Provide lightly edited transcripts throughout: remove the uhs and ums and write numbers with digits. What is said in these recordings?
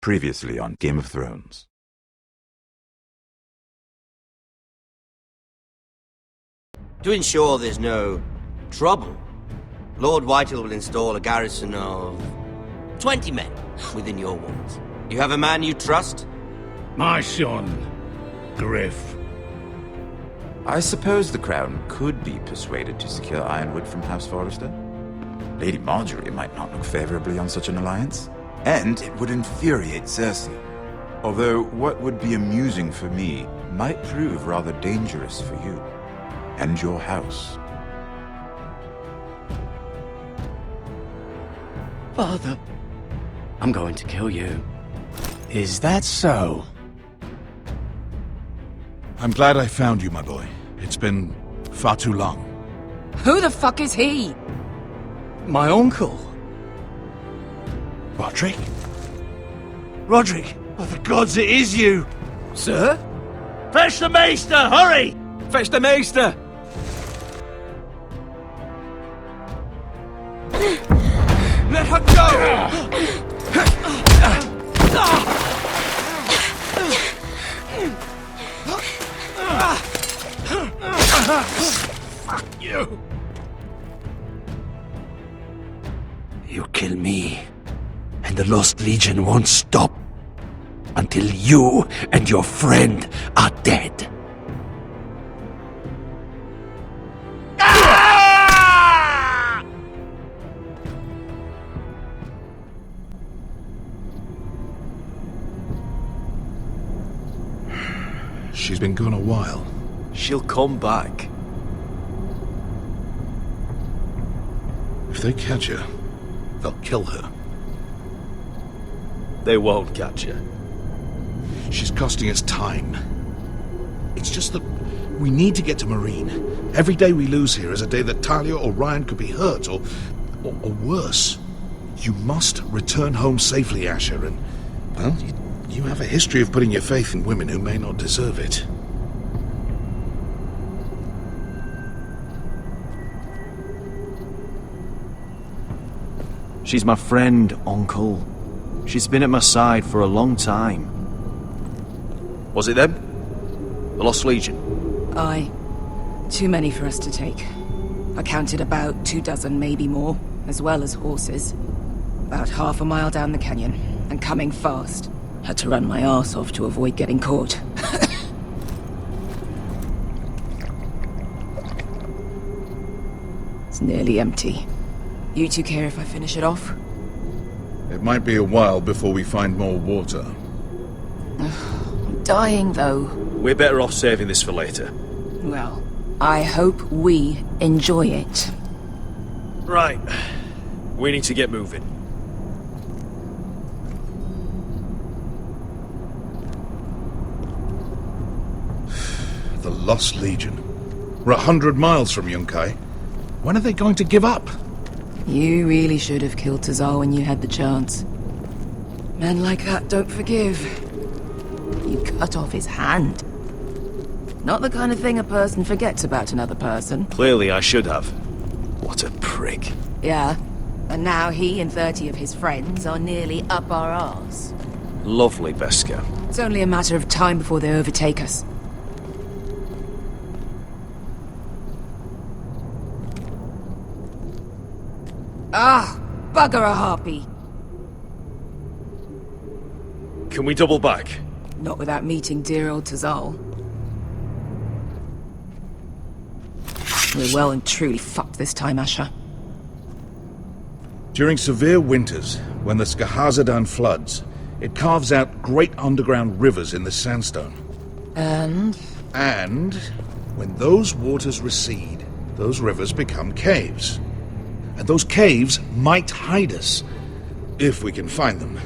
Previously on Game of Thrones. To ensure there's no trouble, Lord Whitehill will install a garrison of 20 men within your walls. You have a man you trust? My son, Griff. I suppose the Crown could be persuaded to secure Ironwood from House Forrester. Lady Marjorie might not look favorably on such an alliance, and it would infuriate Cersei. Although what would be amusing for me might prove rather dangerous for you and your house. Father, I'm going to kill you. Is that so? I'm glad I found you, my boy. It's been far too long. Who the fuck is he? My uncle. Roderick? Roderick! Oh, the gods, it is you! Sir? Fetch the maester, hurry! Fetch the maester! Let her go! Fuck you! You kill me, and the Lost Legion won't stop until you and your friend are dead. She's been gone a while. She'll come back. If they catch her, they'll kill her. They won't catch her. She's costing us time. It's just that we need to get to Marine. Every day we lose here is a day that Talia or Ryan could be hurt, or worse. You must return home safely, Asher, and, well, you have a history of putting your faith in women who may not deserve it. She's my friend, Uncle. She's been at my side for a long time. Was it them? The Lost Legion? Aye. Too many for us to take. I counted about 24, maybe more, as well as horses. About half a mile down the canyon, and coming fast. Had to run my arse off to avoid getting caught. It's nearly empty. You two care if I finish it off? It might be a while before we find more water. I'm dying, though. We're better off saving this for later. Well, I hope we enjoy it. Right. We need to get moving. The Lost Legion. We're 100 miles from Yunkai. When are they going to give up? You really should have killed Tazar when you had the chance. Men like that don't forgive. You cut off his hand. Not the kind of thing a person forgets about another person. Clearly I should have. What a prick. Yeah. And now he and 30 of his friends are nearly up our arse. Lovely, Veska. It's only a matter of time before they overtake us. Ah! Bugger a harpy! Can we double back? Not without meeting dear old Tazal. We're well and truly fucked this time, Asher. During severe winters, when the Skahazadan floods, it carves out great underground rivers in the sandstone. And when those waters recede, those rivers become caves. And those caves might hide us, if we can find them.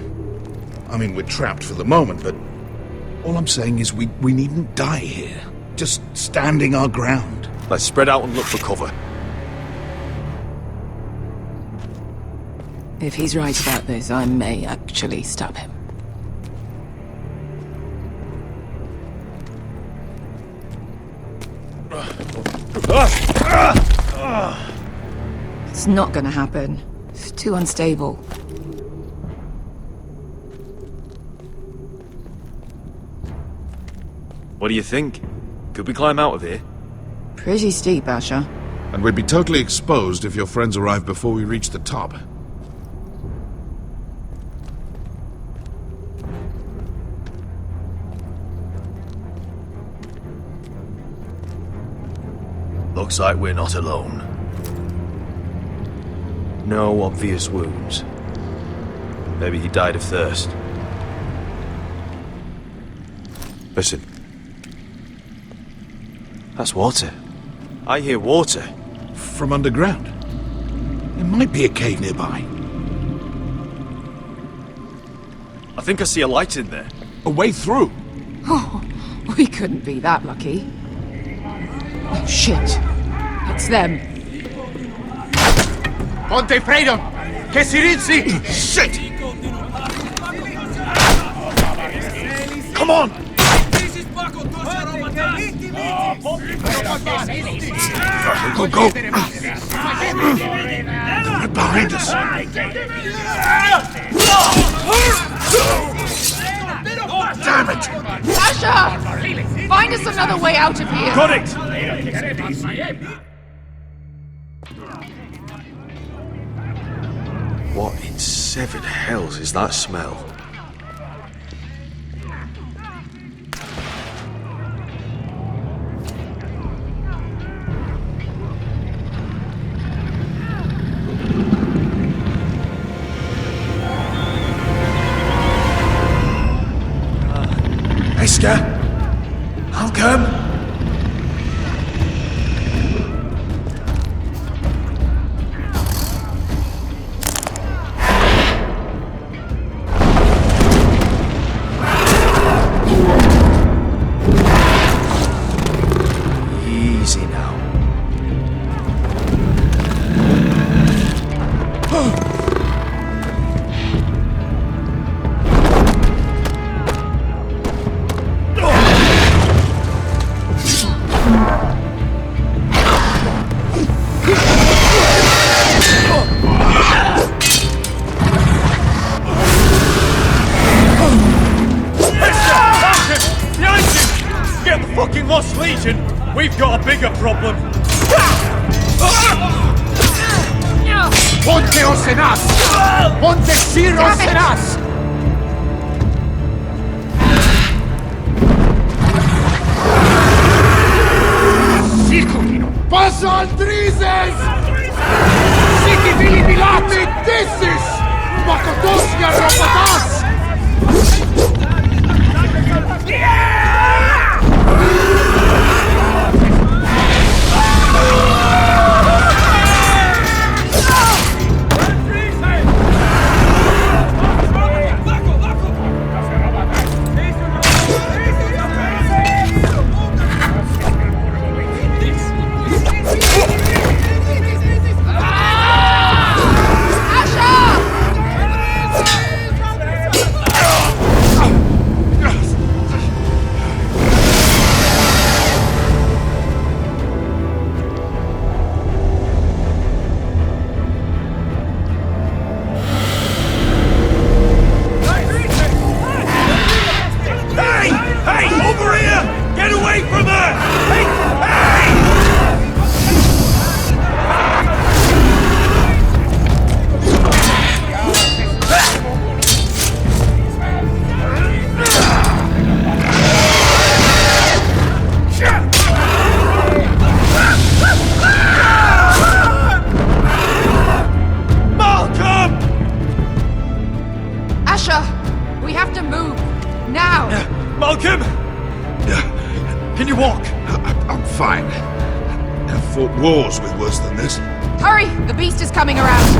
I mean, we're trapped for the moment, but all I'm saying is we needn't die here. Just standing our ground. Let's spread out and look for cover. if he's right about this, I may actually stab him. It's not gonna happen. It's too unstable. What do you think? Could we climb out of here? Pretty steep, Asher. And we'd be totally exposed if your friends arrived before we reached the top. Looks like we're not alone. No obvious wounds. Maybe he died of thirst. Listen. That's water. I hear water. From underground. There might be a cave nearby. I think I see a light in there. A way through. Oh, we couldn't be that lucky. Oh, shit. It's them. Ponte freedom! Che si rizzi! Shit! Come on! Go, go! Right behind us! Damn it! Asher! Find us another way out of here! Got it! What in seven hells is that smell? Esker? Malcolm? Easy now. Get the fucking Lost Legion! We've got a bigger problem! Ponte Osenas! Ponte Sir Osenas! Passa al Drises! Siki Vili Bilati Dissis! Makotosnia Ropatas! Malcolm! Can you walk? I'm fine. I've fought wars with worse than this. Hurry! The beast is coming around!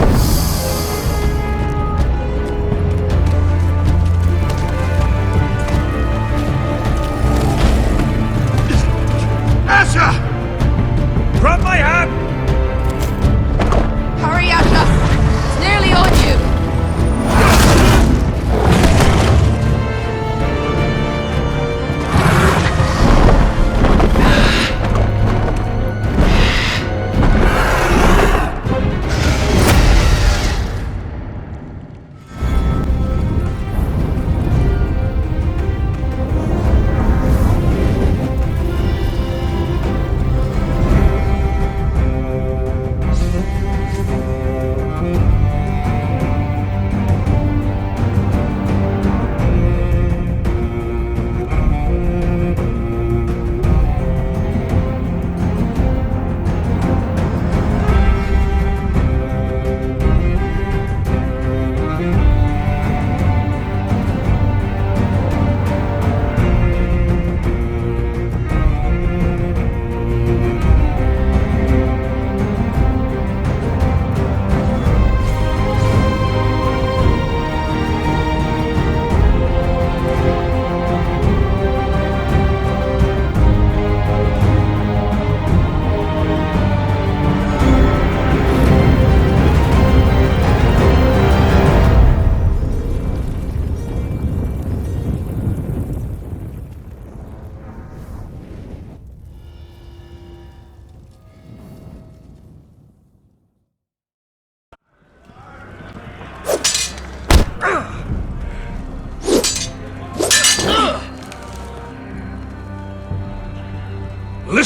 Asher! Grab my hand! Hurry, Asher! It's nearly on you!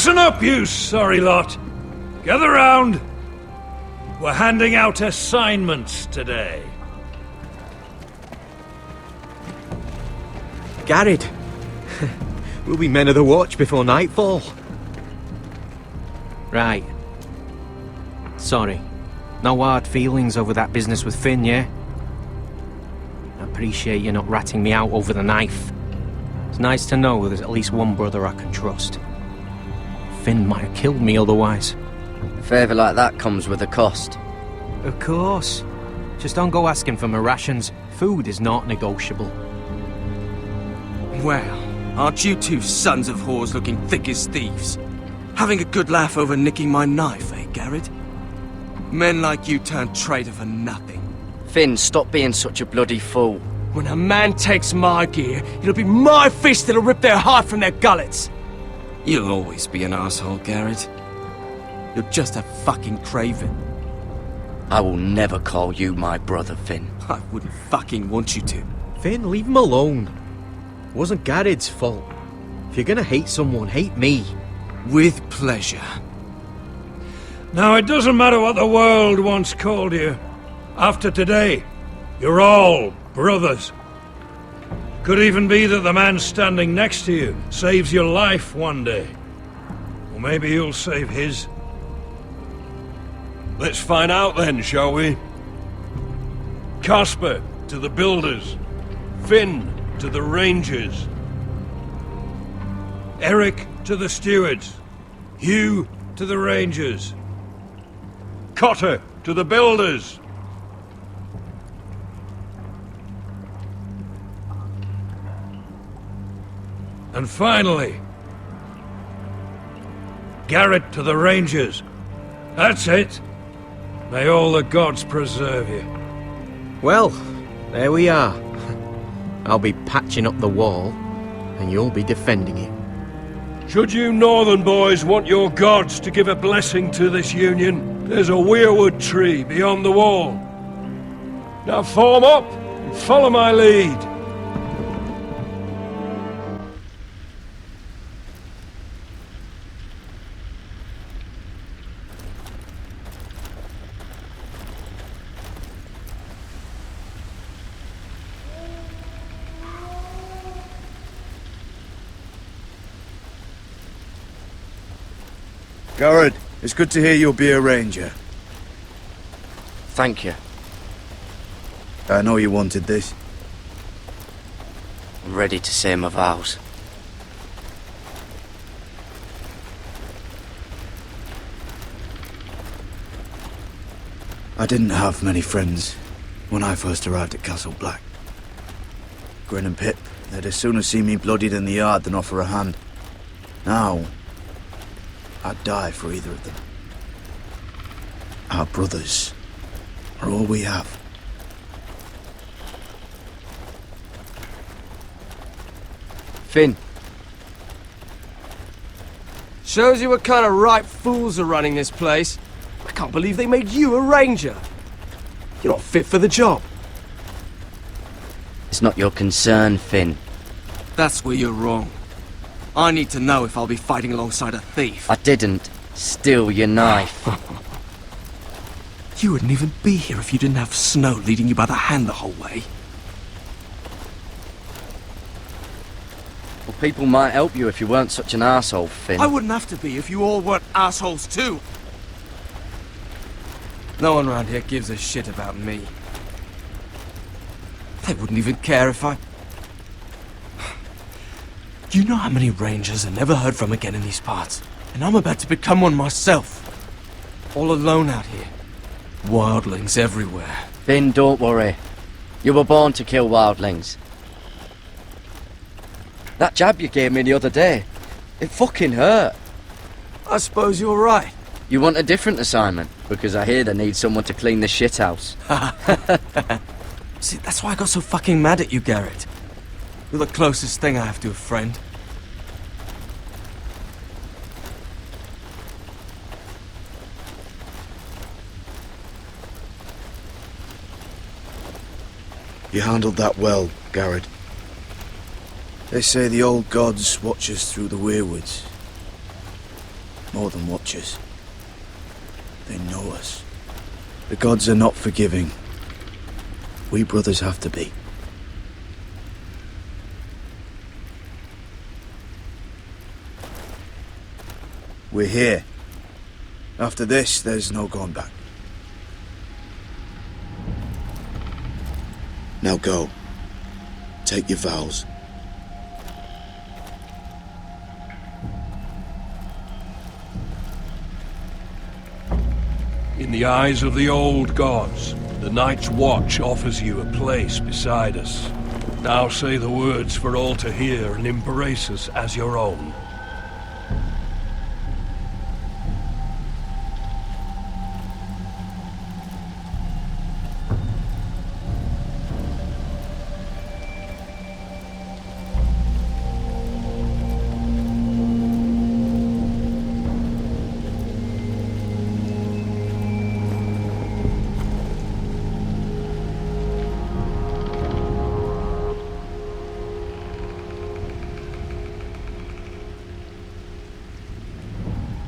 Listen up, you sorry lot. Gather round. We're handing out assignments today. Garrett, we'll be men of the watch before nightfall. Right. Sorry. No hard feelings over that business with Finn, yeah? I appreciate you not ratting me out over the knife. It's nice to know there's at least one brother I can trust. Finn might have killed me otherwise. A favour like that comes with a cost. Of course. Just don't go asking for my rations. Food is not negotiable. Well, aren't you two sons of whores looking thick as thieves? Having a good laugh over nicking my knife, eh, Garrett? Men like you turn traitor for nothing. Finn, stop being such a bloody fool. When a man takes my gear, it'll be my fist that'll rip their heart from their gullets. You'll always be an asshole, Garrett. You're just a fucking craven. I will never call you my brother, Finn. I wouldn't fucking want you to. Finn, leave him alone. It wasn't Garrett's fault. If you're gonna hate someone, hate me. With pleasure. Now, it doesn't matter what the world once called you. After today, you're all brothers. Could even be that the man standing next to you saves your life one day. Or maybe you'll save his. Let's find out then, shall we? Casper to the builders. Finn to the rangers. Eric to the stewards. Hugh to the rangers. Cotter to the builders. And finally, Garrett to the rangers. That's it. May all the gods preserve you. Well, there we are. I'll be patching up the wall, and you'll be defending it. Should you northern boys want your gods to give a blessing to this union, there's a weirwood tree beyond the wall. Now form up and follow my lead. Garrett, it's good to hear you'll be a ranger. Thank you. I know you wanted this. I'm ready to say my vows. I didn't have many friends when I first arrived at Castle Black. Grin and Pip, they'd as soon see me bloodied in the yard than offer a hand. Now, I'd die for either of them. Our brothers are all we have. Finn. Shows you what kind of ripe fools are running this place. I can't believe they made you a ranger. You're not fit for the job. It's not your concern, Finn. That's where you're wrong. I need to know if I'll be fighting alongside a thief. I didn't steal your knife. You wouldn't even be here if you didn't have Snow leading you by the hand the whole way. Well, people might help you if you weren't such an arsehole, Finn. I wouldn't have to be if you all weren't assholes too. No one around here gives a shit about me. They wouldn't even care if I... You know how many rangers are never heard from again in these parts? And I'm about to become one myself. All alone out here. Wildlings everywhere. Finn, don't worry. You were born to kill wildlings. That jab you gave me the other day, it fucking hurt. I suppose you're right. You want a different assignment? Because I hear they need someone to clean the shithouse. See, that's why I got so fucking mad at you, Garrett. You're the closest thing I have to a friend. You handled that well, Garrett. They say the old gods watch us through the weirwoods. more than watchers. They know us. The gods are not forgiving. We brothers have to be. We're here. After this, there's no going back. Now go. Take your vows. In the eyes of the old gods, the Night's Watch offers you a place beside us. Now say the words for all to hear and embrace us as your own.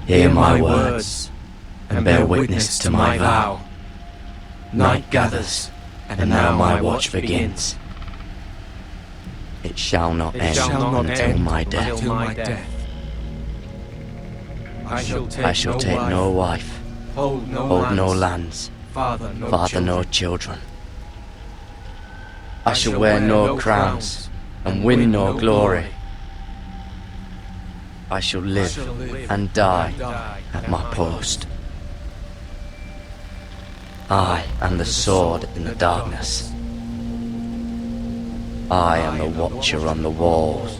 Hear my words, and bear witness to my vow. Night gathers, and now my watch begins. It shall not end until my death. I shall take no wife, hold no lands, father no children. I shall wear no crowns, and win no glory. I shall live and die at my post. I am the sword in the darkness. I am the watcher on the walls.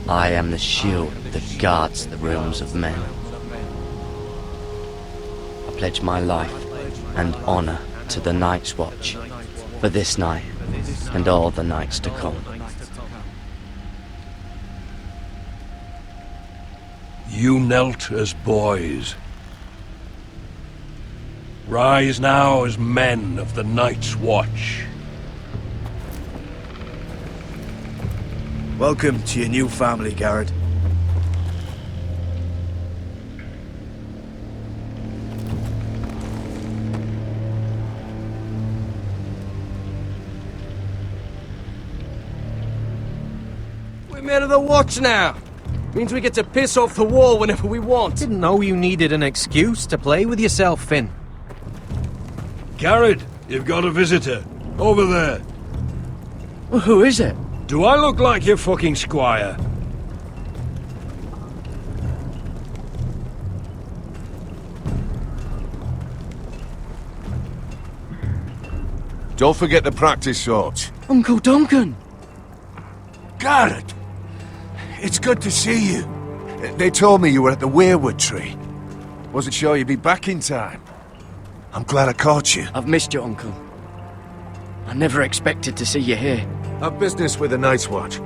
I am the shield that guards the realms of men. I pledge my life and honor to the Night's Watch for this night and all the nights to come. You knelt as boys. Rise now as men of the Night's Watch. Welcome to your new family, Garrett. We're men of the Watch now. Means we get to piss off the wall whenever we want. Didn't know you needed an excuse to play with yourself, Finn. Garrett, you've got a visitor. Over there. Well, who is it? Do I look like your fucking squire? Don't forget to practice, Sorge. Uncle Duncan! Garrett! It's good to see you. They told me you were at the weirwood tree. Wasn't sure you'd be back in time. I'm glad I caught you. I've missed you, Uncle. I never expected to see you here. I've business with the Night's Watch.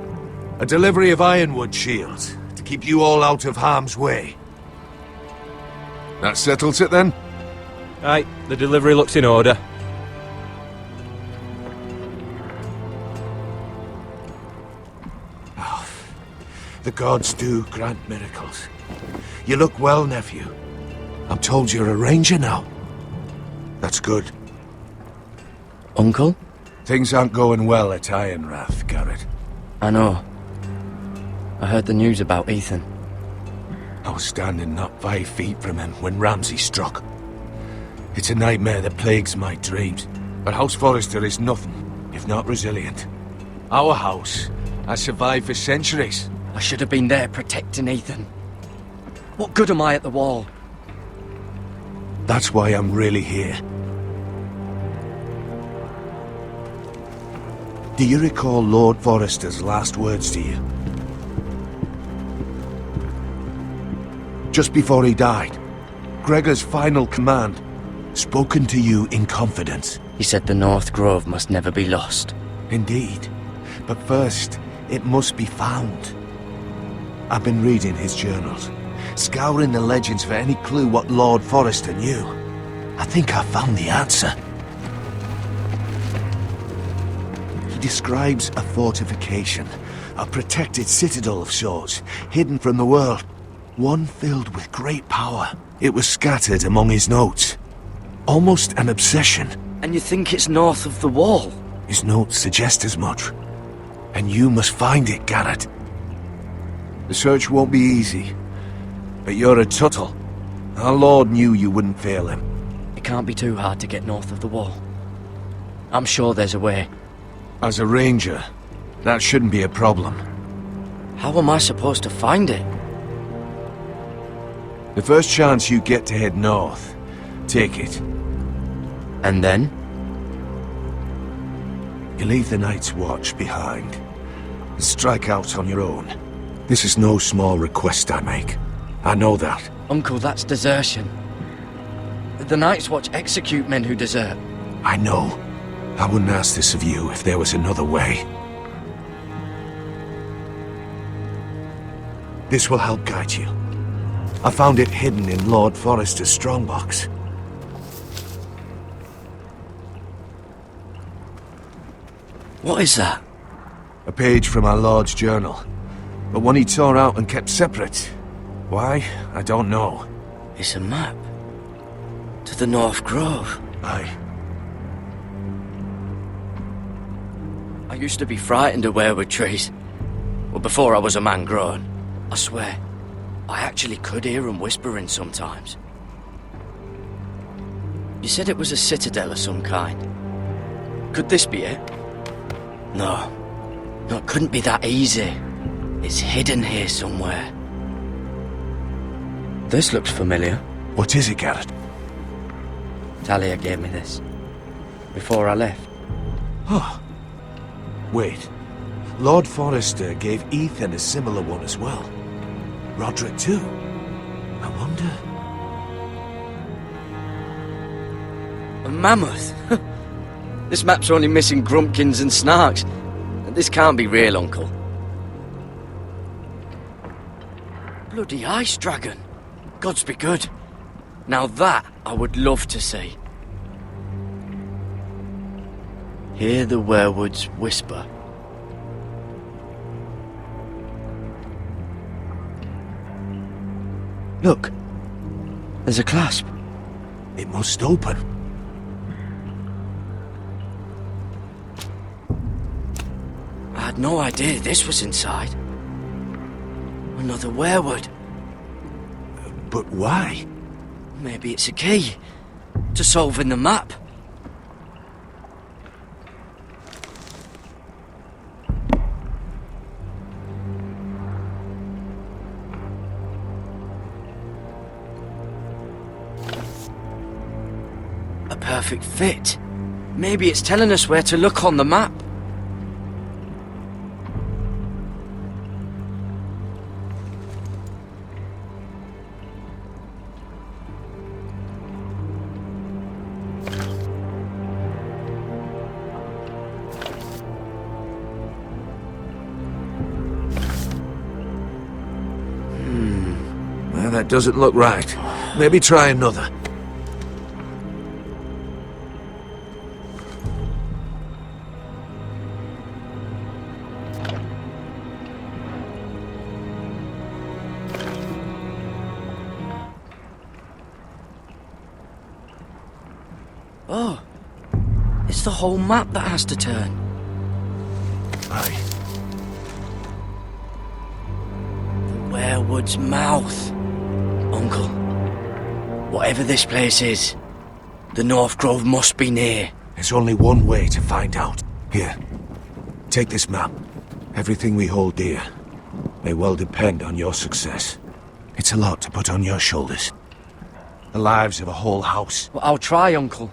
A delivery of ironwood shields to keep you all out of harm's way. That settles it then? Aye, the delivery looks in order. The gods do grant miracles. You look well, nephew. I'm told you're a ranger now. That's good. Uncle? Things aren't going well at Ironrath, Garrett. I know. I heard the news about Ethan. I was standing not 5 feet from him when Ramsay struck. It's a nightmare that plagues my dreams. But House Forrester is nothing, if not resilient. Our house has survived for centuries. I should have been there protecting Ethan. What good am I at the wall? That's why I'm really here. Do you recall Lord Forrester's last words to you? Just before he died, Gregor's final command, spoken to you in confidence. He said the North Grove must never be lost. Indeed. But first, it must be found. I've been reading his journals, scouring the legends for any clue what Lord Forrester knew. I think I found the answer. He describes a fortification, a protected citadel of sorts, hidden from the world. One filled with great power. It was scattered among his notes. Almost an obsession. And you think it's north of the wall? His notes suggest as much. And you must find it, Garrett. The search won't be easy. But you're a Tuttle. Our Lord knew you wouldn't fail him. It can't be too hard to get north of the wall. I'm sure there's a way. As a ranger, that shouldn't be a problem. How am I supposed to find it? The first chance you get to head north, take it. And then? You leave the Night's Watch behind. And strike out on your own. This is no small request I make. I know that. Uncle, that's desertion. The Night's Watch execute men who desert. I know. I wouldn't ask this of you if there was another way. This will help guide you. I found it hidden in Lord Forrester's strongbox. What is that? A page from our Lord's journal. But one he tore out and kept separate. Why? I don't know. It's a map. To the North Grove. Aye. I used to be frightened of weirwood trees. Well, before I was a man grown. I swear, I actually could hear them whispering sometimes. You said it was a citadel of some kind. Could this be it? No. No, it couldn't be that easy. It's hidden here somewhere. This looks familiar. What is it, Garrett? Talia gave me this. Before I left. Oh. Wait. Lord Forrester gave Ethan a similar one as well. Roderick too. I wonder... A mammoth? This map's only missing grumpkins and snarks. This can't be real, Uncle. Bloody ice dragon. Gods be good. Now that I would love to see. Hear the werewoods whisper. Look. There's a clasp. It must open. I had no idea this was inside. Another werewood. But why? Maybe it's a key to solving the map. A perfect fit. Maybe it's telling us where to look on the map. Well, that doesn't look right. Maybe try another. Oh, it's the whole map that has to turn. Aye. The werewood's mouth. Uncle, whatever this place is, the North Grove must be near. There's only one way to find out. Here, take this map. Everything we hold dear may well depend on your success. It's a lot to put on your shoulders. The lives of a whole house. Well, I'll try, Uncle.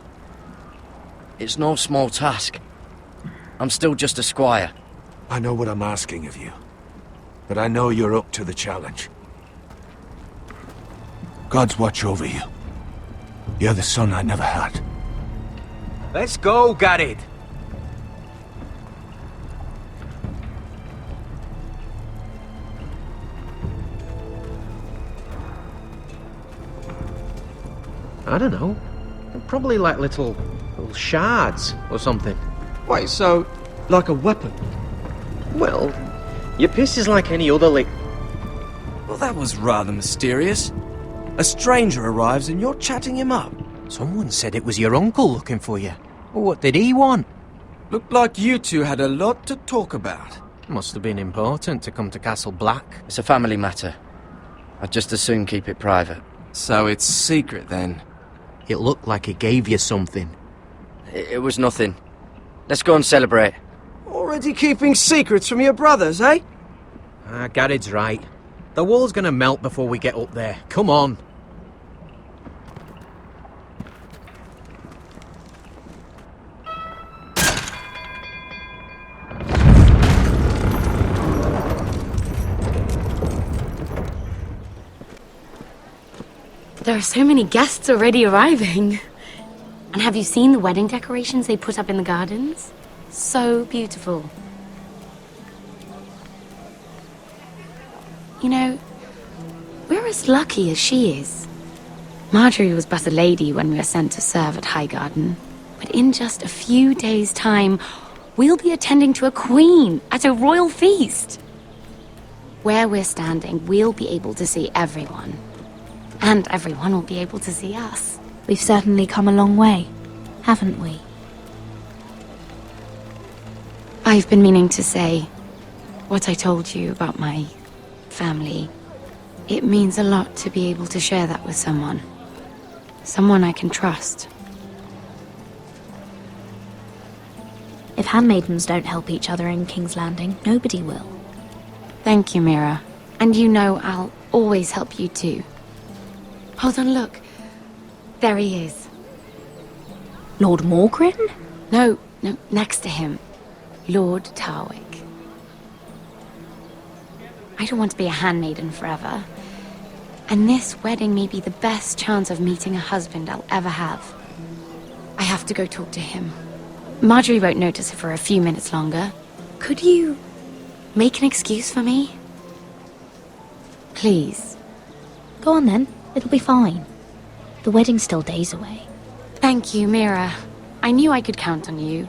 It's no small task. I'm still just a squire. I know what I'm asking of you, but I know you're up to the challenge. God's watch over you. You're the son I never had. Let's go, Garrett. I don't know. Probably like little shards or something. Wait, so like a weapon? Well, your piss is like any other Well, that was rather mysterious. A stranger arrives and you're chatting him up. Someone said it was your uncle looking for you. Well, what did he want? Looked like you two had a lot to talk about. Must have been important to come to Castle Black. It's a family matter. I'd just as soon keep it private. So it's secret then? It looked like he gave you something. It was nothing. Let's go and celebrate. Already keeping secrets from your brothers, eh? Garrett's right. The wall's gonna melt before we get up there. Come on. There are so many guests already arriving. And have you seen the wedding decorations they put up in the gardens? So beautiful. You know, we're as lucky as she is. Marjorie was but a lady when we were sent to serve at Highgarden. But in just a few days' time, we'll be attending to a queen at a royal feast. Where we're standing, we'll be able to see everyone. And everyone will be able to see us. We've certainly come a long way, haven't we? I've been meaning to say what I told you about my family. It means a lot to be able to share that with someone. Someone I can trust. If handmaidens don't help each other in King's Landing, nobody will. Thank you, Mira. And you know I'll always help you too. Hold on, look. There he is. Lord Morgrin? No, next to him. Lord Tarwick. I don't want to be a handmaiden forever. And this wedding may be the best chance of meeting a husband I'll ever have. I have to go talk to him. Marjorie won't notice it for a few minutes longer. Could you make an excuse for me? Please. Go on then. It'll be fine. The wedding's still days away. Thank you, Mira. I knew I could count on you.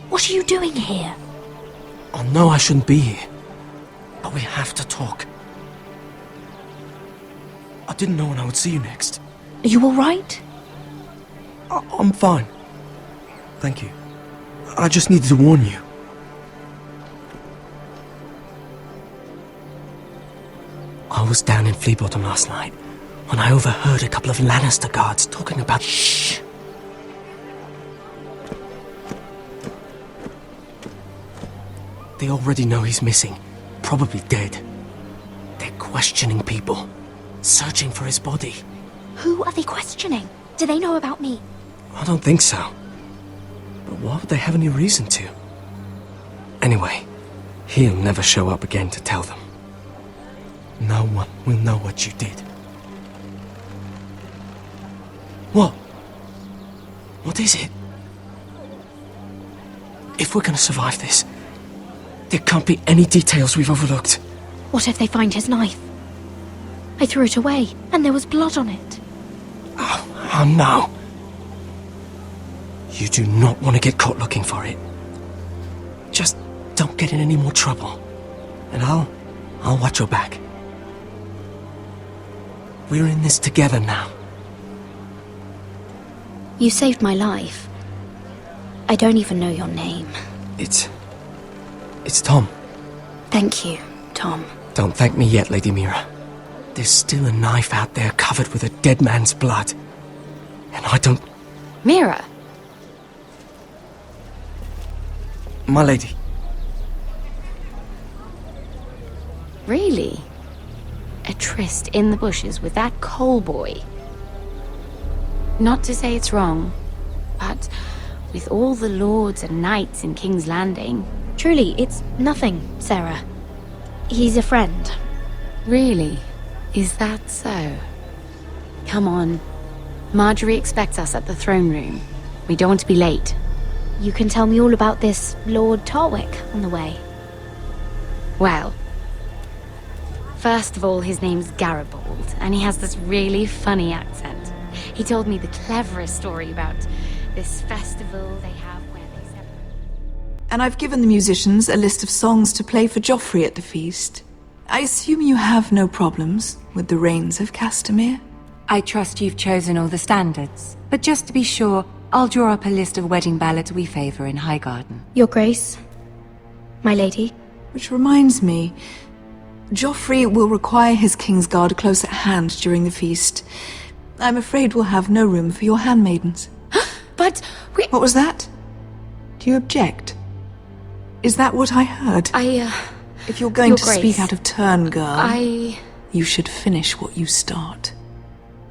What are you doing here? I know I shouldn't be here, but we have to talk. I didn't know when I would see you next. Are you alright? I'm fine. Thank you. I just needed to warn you. I was down in Fleabottom last night when I overheard a couple of Lannister guards talking about... Shh! They already know he's missing. Probably dead. They're questioning people. Searching for his body. Who are they questioning? Do they know about me? I don't think so. But why would they have any reason to? Anyway, he'll never show up again to tell them. No one will know what you did. What? What is it? If we're gonna survive this, there can't be any details we've overlooked. What if they find his knife? I threw it away, and there was blood on it. Oh no. You do not want to get caught looking for it. Just don't get in any more trouble. And I'll watch your back. We're in this together now. You saved my life. I don't even know your name. It's Tom. Thank you, Tom. Don't thank me yet, Lady Mira. There's still a knife out there covered with a dead man's blood. And I don't... Mira! My lady. Really? A tryst in the bushes with that coal boy? Not to say it's wrong, but with all the lords and knights in King's Landing... Truly, it's nothing, Sarah. He's a friend. Really? Is that so? Come on. Marjorie expects us at the throne room. We don't want to be late. You can tell me all about this Lord Tarwick on the way. Well, first of all, his name's Garibaldi, and he has this really funny accent. He told me the cleverest story about this festival they have where they celebrate. And I've given the musicians a list of songs to play for Joffrey at the feast. I assume you have no problems with the Rains of Castamere? I trust you've chosen all the standards. But just to be sure, I'll draw up a list of wedding ballads we favor in Highgarden. Your Grace, my lady. Which reminds me, Joffrey will require his Kingsguard close at hand during the feast. I'm afraid we'll have no room for your handmaidens. But we... What was that? Do you object? Is that what I heard? If you're going Your to Grace, speak out of turn, girl, I... you should finish what you start.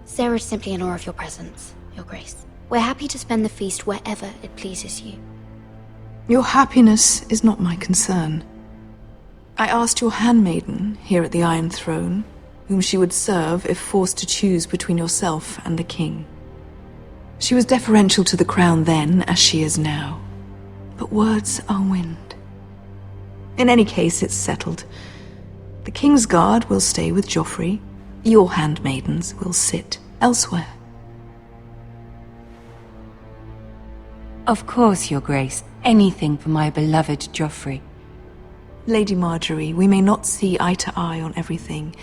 Sarah's simply in awe of your presence, Your Grace. We're happy to spend the feast wherever it pleases you. Your happiness is not my concern. I asked your handmaiden here at the Iron Throne whom she would serve if forced to choose between yourself and the king. She was deferential to the crown then, as she is now. But words are wind. In any case, it's settled. The Kingsguard will stay with Joffrey. Your handmaidens will sit elsewhere. Of course, Your Grace. Anything for my beloved Joffrey. Lady Marjorie, we may not see eye to eye on everything,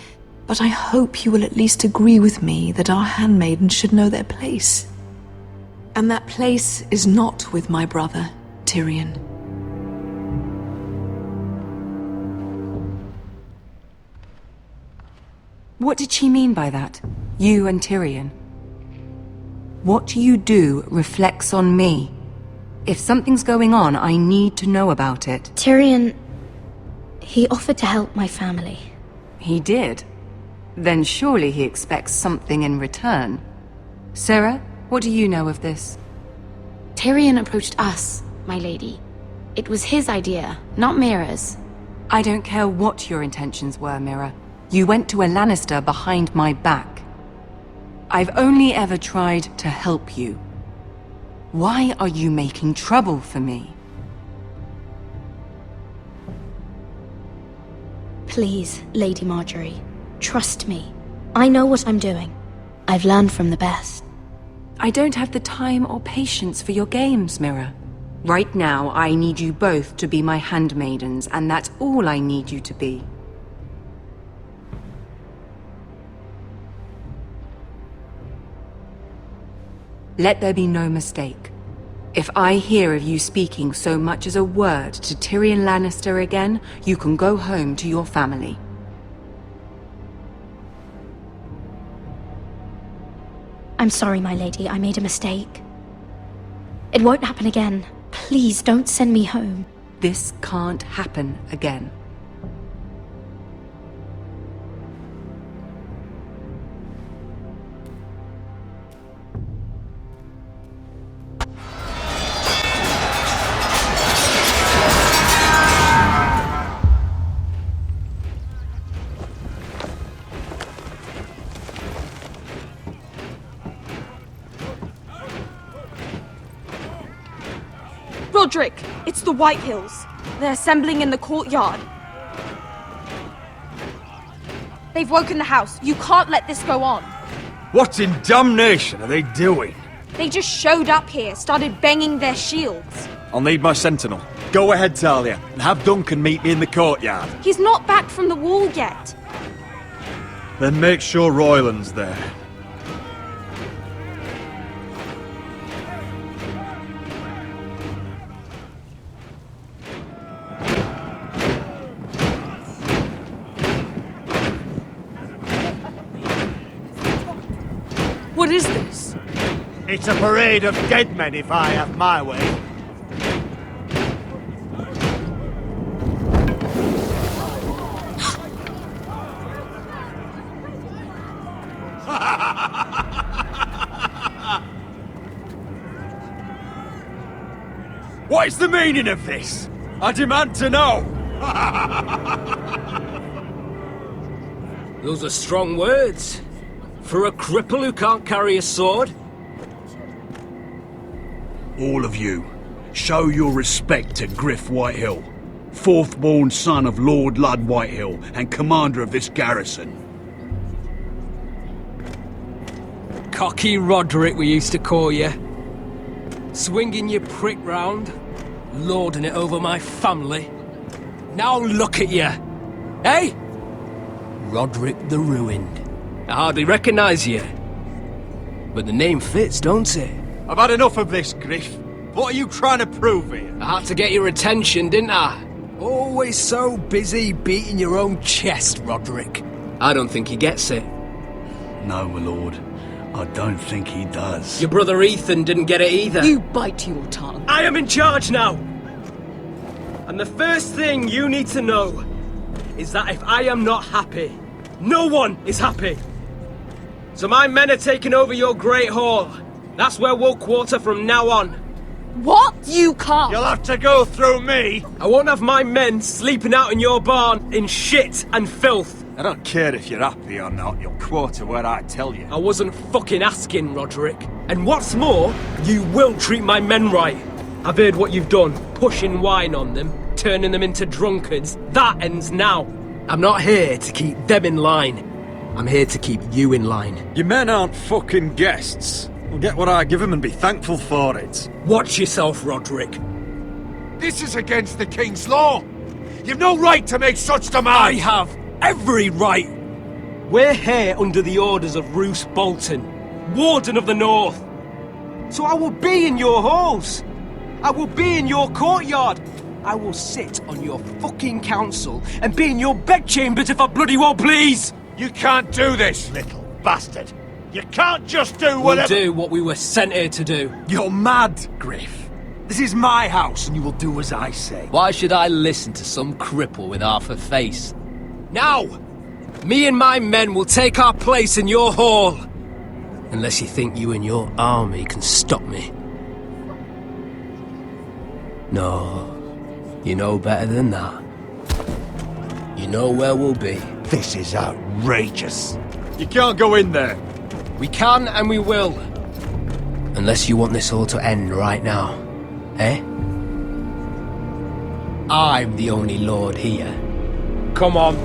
but I hope you will at least agree with me that our handmaidens should know their place. And that place is not with my brother, Tyrion. What did she mean by that? You and Tyrion? What you do reflects on me. If something's going on, I need to know about it. Tyrion... he offered to help my family. He did? Then surely he expects something in return. Sarah, what do you know of this? Tyrion approached us, my lady. It was his idea, not Mira's. I don't care what your intentions were, Mira. You went to a Lannister behind my back. I've only ever tried to help you. Why are you making trouble for me? Please, Lady Marjorie, trust me. I know what I'm doing. I've learned from the best. I don't have the time or patience for your games, Mira. Right now, I need you both to be my handmaidens, and that's all I need you to be. Let there be no mistake. If I hear of you speaking so much as a word to Tyrion Lannister again, you can go home to your family. I'm sorry, my lady. I made a mistake. It won't happen again. Please don't send me home. This can't happen again. Roderick, it's the White Hills. They're assembling in the courtyard. They've woken the house. You can't let this go on. What in damnation are they doing? They just showed up here, started banging their shields. I'll need my sentinel. Go ahead, Talia, and have Duncan meet me in the courtyard. He's not back from the wall yet. Then make sure Royland's there. What is this? It's a parade of dead men if I have my way. What is the meaning of this? I demand to know! Those are strong words. For a cripple who can't carry a sword? All of you, show your respect to Griff Whitehill. fourth-born son of Lord Lud Whitehill and commander of this garrison. Cocky Roderick, we used to call you. Swinging your prick round, lording it over my family. Now look at you. Hey? Roderick the Ruined. I hardly recognise you. But the name fits, don't it? I've had enough of this, Griff. What are you trying to prove here? I had to get your attention, didn't I? Always so busy beating your own chest, Roderick. I don't think he gets it. No, my lord. I don't think he does. Your brother Ethan didn't get it either. You bite your tongue. I am in charge now! And the first thing you need to know is that if I am not happy, no one is happy. So my men are taking over your Great Hall. That's where we'll quarter from now on. What? You can't. You'll have to go through me. I won't have my men sleeping out in your barn in shit and filth. I don't care if you're happy or not. You'll quarter where I tell you. I wasn't fucking asking, Roderick. And what's more, you will treat my men right. I've heard what you've done, pushing wine on them, turning them into drunkards. That ends now. I'm not here to keep them in line. I'm here to keep you in line. Your men aren't fucking guests. We'll get what I give them and be thankful for it. Watch yourself, Roderick. This is against the King's law. You've no right to make such demands. I have every right. We're here under the orders of Roose Bolton, Warden of the North. So I will be in your halls. I will be in your courtyard. I will sit on your fucking council and be in your bedchambers if I bloody well please. You can't do this, little bastard. You can't just do whatever— We'll do what we were sent here to do. You're mad, Griff. This is my house and you will do as I say. Why should I listen to some cripple with half a face? Now! Me and my men will take our place in your hall. Unless you think you and your army can stop me. No. You know better than that. You know where we'll be. This is outrageous. You can't go in there. We can and we will. Unless you want this all to end right now. Eh? I'm the only lord here. Come on.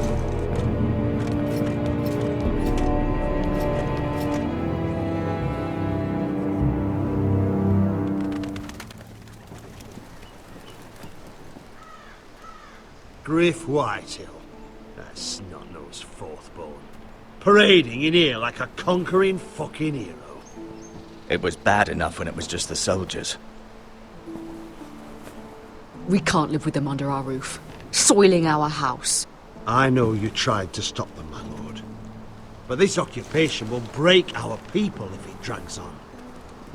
Griff Whitehill. That snot-nosed fourth-born. Parading in here like a conquering fucking hero. It was bad enough when it was just the soldiers. We can't live with them under our roof, soiling our house. I know you tried to stop them, my lord. But this occupation will break our people if it drags on.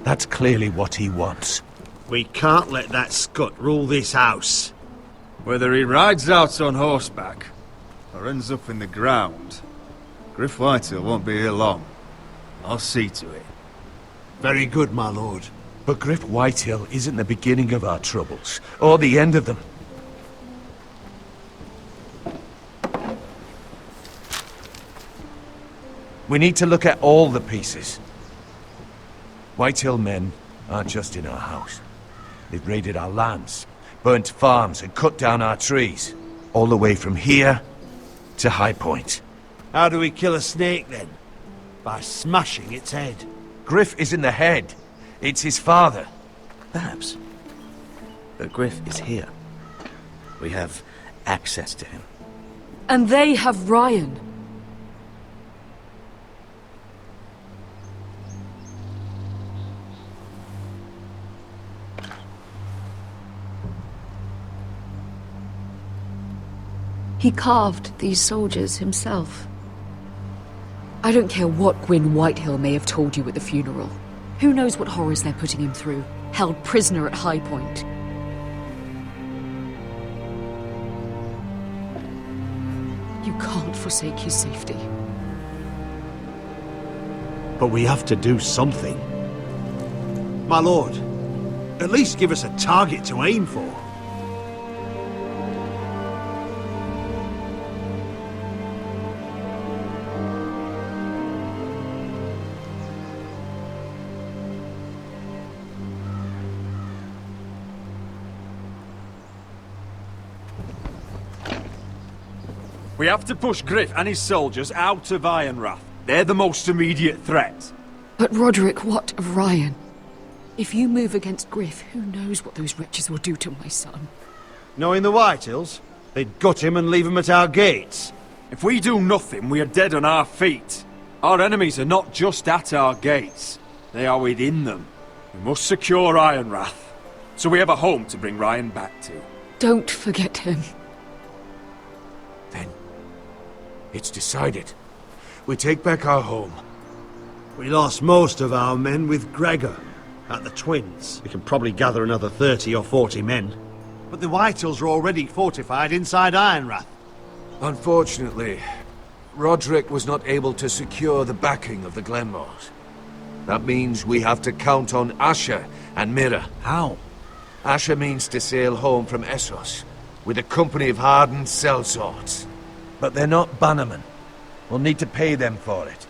That's clearly what he wants. We can't let that scut rule this house. Whether he rides out on horseback or ends up in the ground, Griff Whitehill won't be here long. I'll see to it. Very good, my lord. But Griff Whitehill isn't the beginning of our troubles, or the end of them. We need to look at all the pieces. Whitehill men aren't just in our house. They've raided our lands, burnt farms and cut down our trees. All the way from here to High Point. How do we kill a snake, then? By smashing its head. Griff isn't the head. It's his father. Perhaps. But Griff is here. We have access to him. And they have Ryan. He carved these soldiers himself. I don't care what Gwyn Whitehill may have told you at the funeral. Who knows what horrors they're putting him through, held prisoner at High Point. You can't forsake his safety. But we have to do something. My lord, at least give us a target to aim for. We have to push Griff and his soldiers out of Ironrath. They're the most immediate threat. But Roderick, what of Ryan? If you move against Griff, who knows what those wretches will do to my son? Knowing the Whitehills, they'd gut him and leave him at our gates. If we do nothing, we are dead on our feet. Our enemies are not just at our gates. They are within them. We must secure Ironrath, so we have a home to bring Ryan back to. Don't forget him. Then, it's decided. We take back our home. We lost most of our men with Gregor at the Twins. We can probably gather another 30 or 40 men. But the Whitehills are already fortified inside Ironrath. Unfortunately, Roderick was not able to secure the backing of the Glenmores. That means we have to count on Asher and Mira. How? Asher means to sail home from Essos with a company of hardened sellswords. But they're not bannermen. We'll need to pay them for it.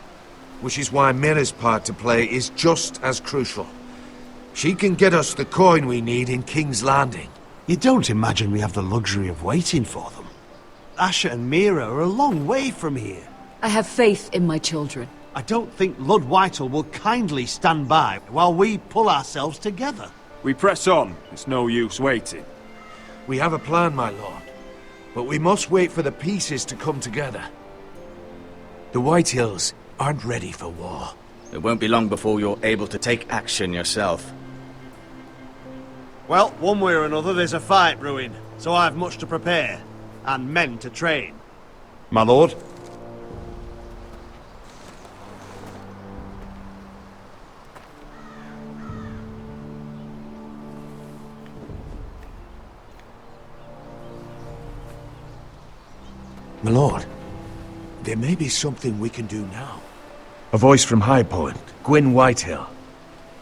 Which is why Mira's part to play is just as crucial. She can get us the coin we need in King's Landing. You don't imagine we have the luxury of waiting for them? Asher and Mira are a long way from here. I have faith in my children. I don't think Lord Whitehall will kindly stand by while we pull ourselves together. We press on. It's no use waiting. We have a plan, my lord. But we must wait for the pieces to come together. The Whitehills aren't ready for war. It won't be long before you're able to take action yourself. Well, one way or another there's a fight brewing, so I've much to prepare, and men to train. My lord? My lord, there may be something we can do now. A voice from High Point, Gwyn Whitehill.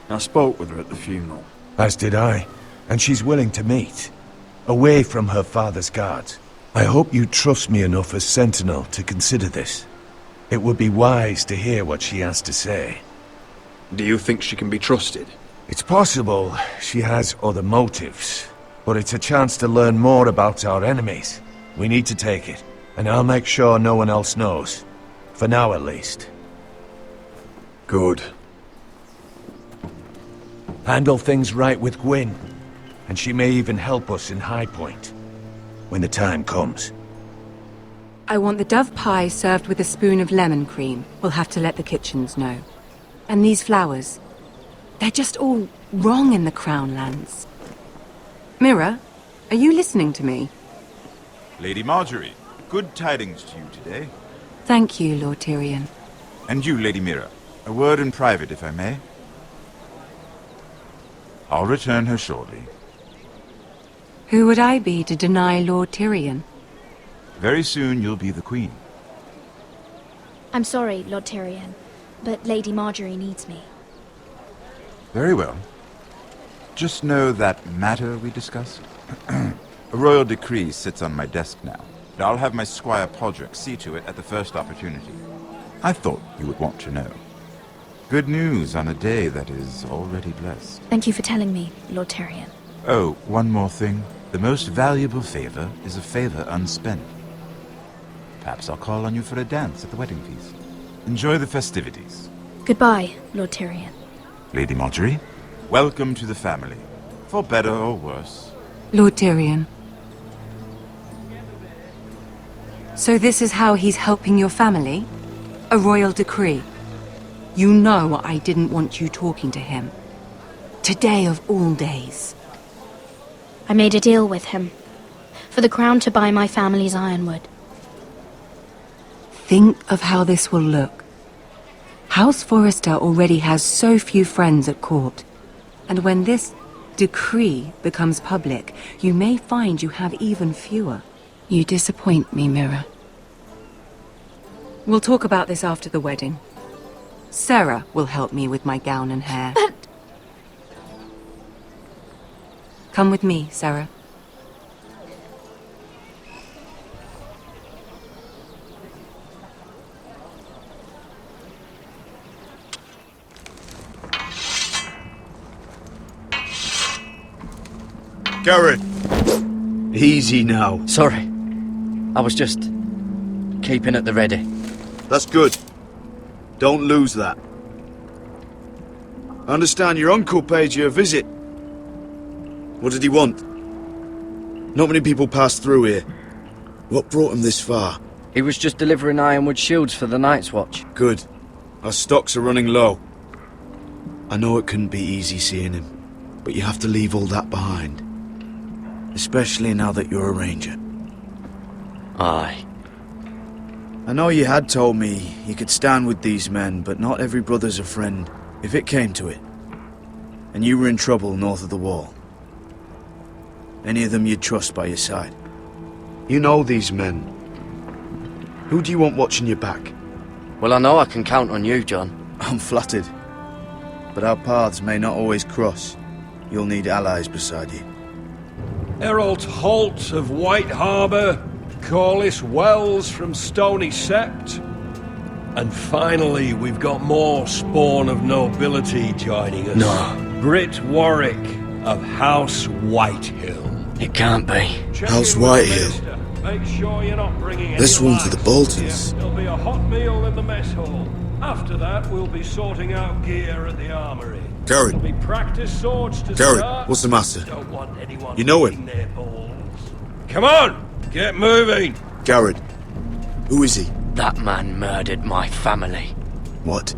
I spoke with her at the funeral. As did I, and she's willing to meet. Away from her father's guards. I hope you trust me enough as Sentinel to consider this. It would be wise to hear what she has to say. Do you think she can be trusted? It's possible she has other motives, but it's a chance to learn more about our enemies. We need to take it, and I'll make sure no one else knows. For now, at least. Good. Handle things right with Gwyn, and she may even help us in High Point, when the time comes. I want the dove pie served with a spoon of lemon cream. We'll have to let the kitchens know. And these flowers, they're just all wrong in the Crown lands. Mira, are you listening to me? Lady Marjorie, good tidings to you today. Thank you, Lord Tyrion. And you, Lady Mira. A word in private, if I may. I'll return her shortly. Who would I be to deny Lord Tyrion? Very soon you'll be the Queen. I'm sorry, Lord Tyrion, but Lady Marjorie needs me. Very well. Just know that matter we discussed? A royal decree sits on my desk now. And I'll have my Squire Podrick see to it at the first opportunity. I thought you would want to know. Good news on a day that is already blessed. Thank you for telling me, Lord Tyrion. Oh, one more thing. The most valuable favor is a favor unspent. Perhaps I'll call on you for a dance at the wedding feast. Enjoy the festivities. Goodbye, Lord Tyrion. Lady Marjorie, welcome to the family. For better or worse. Lord Tyrion. So this is how he's helping your family? A royal decree? You know I didn't want you talking to him. Today of all days. I made a deal with him. For the crown to buy my family's ironwood. Think of how this will look. House Forrester already has so few friends at court. And when this decree becomes public, you may find you have even fewer. You disappoint me, Mira. We'll talk about this after the wedding. Sarah will help me with my gown and hair. But... Come with me, Sarah. Garrett! Easy now. Sorry. I was just keeping at the ready. That's good. Don't lose that. I understand your uncle paid you a visit. What did he want? Not many people pass through here. What brought him this far? He was just delivering ironwood shields for the Night's Watch. Good. Our stocks are running low. I know it couldn't be easy seeing him, but you have to leave all that behind. Especially now that you're a ranger. Aye. I know you had told me you could stand with these men, but not every brother's a friend, if it came to it. And you were in trouble north of the wall. Any of them you'd trust by your side. You know these men. Who do you want watching your back? Well, I know I can count on you, John. I'm flattered. But our paths may not always cross. You'll need allies beside you. Errol Holt of White Harbour, Corliss Wells from Stony Sept. And finally, we've got more spawn of nobility joining us. No. Britt Warwick of House Whitehill. It can't be. House Whitehill. Make sure you're not bringing This one's for the Boltons. There'll be a hot meal in the mess hall. After that, we'll be sorting out gear at the armory. Garrett. There'll be practice swords to Garrett, start. what's the matter? Don't want anyone You know him? their balls. Come on, get moving. Garrett. Who is he? That man murdered my family. What?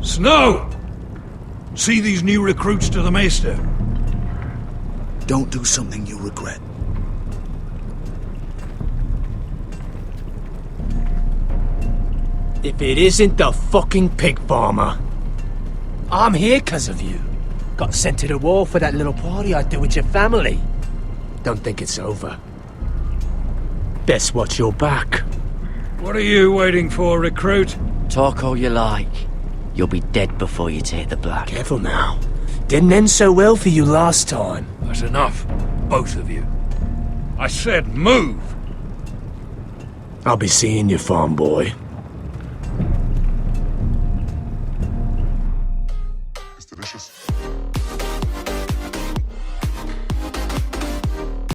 Snow! See these new recruits to the Maester? Don't do something you'll regret. If it isn't the fucking pig farmer. I'm here 'cause of you. Got sent to the war for that little party I do with your family. Don't think it's over. Best watch your back. What are you waiting for, recruit? Talk all you like. You'll be dead before you take the black. Careful now. Didn't end so well for you last time. That's enough, both of you. I said move! I'll be seeing you, farm boy.